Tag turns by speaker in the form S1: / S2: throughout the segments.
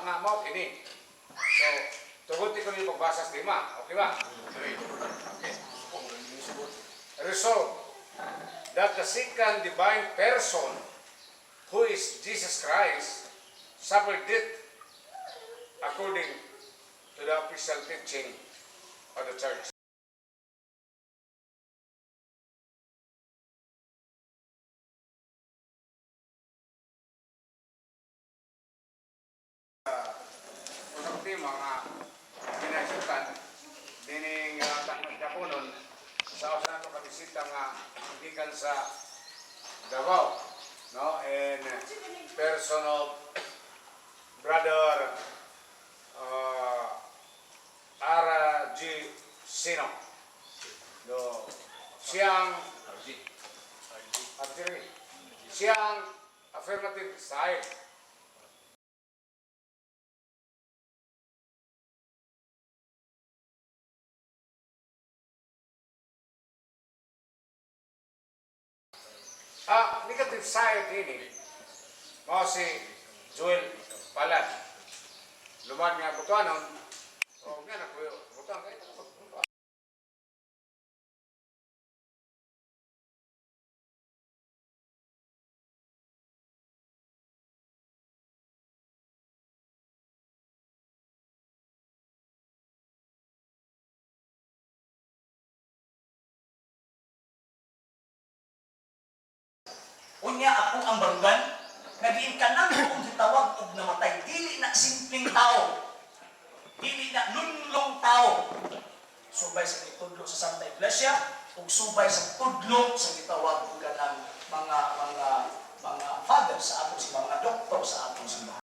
S1: nga mo ini. So, tugutin ko niyo pagbasa sa tema. Okay ba? Okay. Resolve that the second divine person, who is Jesus Christ, suffered death according to the official teaching of the church. Unang tema nga pinagsutan dining tanong kapunon sa usan nato kabisita nga gikan sa Davao, no, and person of brother Ara G. Sino, no, siyang affirmative side. Negative side ini mao si Joel Palad. Lumad nga butuanon. O nga na kuyo. Butuan kayo.
S2: Unya ako ang barugan, nagiin ka nang kung gitawag og namatay. Dili na simpleng tao. Dili na nunlong tao. Subay sa itudlo sa Santa Iglesia, ug subay sa tudlo sa gitawag og kanang mga father sa aton sa mga doktor sa aton simbahan.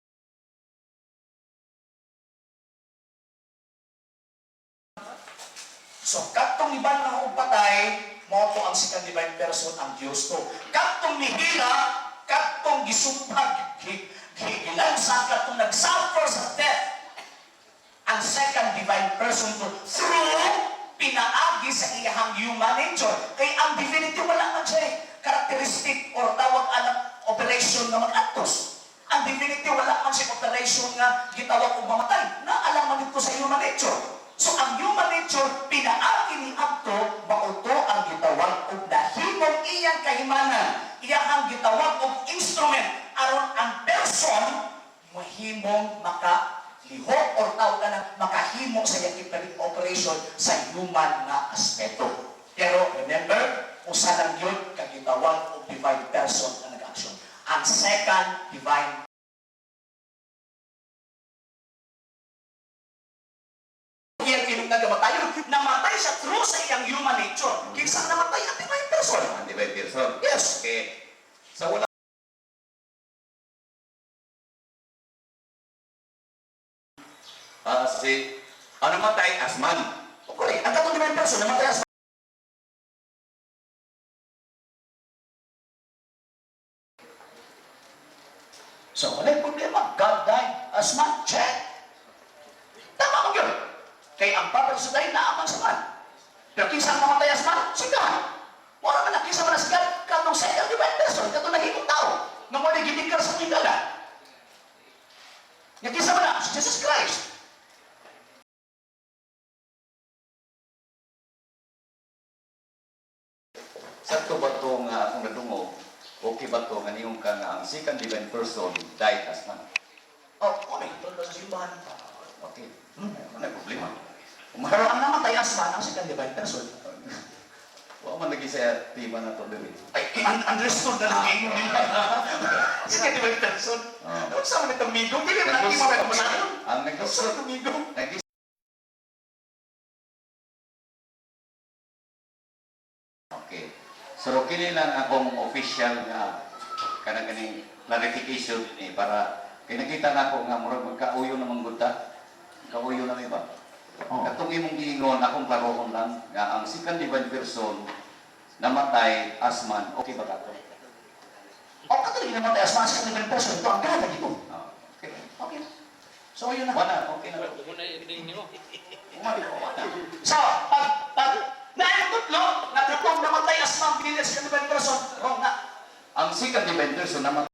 S2: So, katong iban na og patay, mo to ang second divine person ang Diyos to. Katong nihila, katong gisumpag, gilansa, katong nagsuffer sa death, ang second divine person to through pinaagi sa iyahang human nature. Kay ang divinity wala man siya characteristic or tawag anak operation na mag-atos. Ang divinity wala man siya operation nga gitawag og mamatay. Naalaman dito sa human nature. So ang human nature pinaagi ni adto mauto ang gitawag og nahimong iyang kahimanan. Iyang gitawag og instrument aron ang person mahimong makalihok or tawag na makahimo sa iyang operation sa human na aspeto. Pero remember, usa lang yun kagitawag og divine person na nag-action. Ang second divine namatay siya through sa iyang human nature. Kinsa namatay ang divine person?
S3: Ang divine person?
S2: Yes.
S3: Okay. Sa wala si ang namatay as man.
S2: Okay, ang katong divine person namatay as man. So, walang problema. God died as man. Check. Tama mo yun. Kaya ang Father sa day naaman sa man. Pero kinsa ang mamatay as man? Si God. Wala man na kinsa man as God, katong second divine person, katong nahimong tao, nga mo na ginikar sa tingala. Nga kinsa man na, si Jesus Christ.
S3: sakto ba to nga akong nadungog? Okay ba to nga niyong ka nga ang second divine person died as man?
S2: Oh, okay. Tulad sa simbahan.
S3: Okay. Ano yung problema?
S2: Pero ang namatay as man, ang second divine person.
S3: Wala man lagi sa tema na to dili.
S2: Ay, understood na lang yung second divine person. Ano sa mga tumigo? Hindi naman natin mga kapasayon.
S3: Ang
S2: Ano sa tumigo?
S3: Okay. So kini lang akong official nga kanang ganing clarification ni para kinakita na ako nga murag magkauyo na mangguta. Kauyo na may ba? Katong imong giingon akong klarohon lang nga ang second divine person namatay as man. Okay ba kato?
S2: O katuloy namatay as man sa second divine person. Ito ang ganda dito.
S3: Okay.
S2: Okay. So, yun na.
S3: Wala, okay na.
S2: So, pag naayang tutlo, natatong namatay as man, pinili sa second divine person, wrong na.
S3: Ang second divine person namatay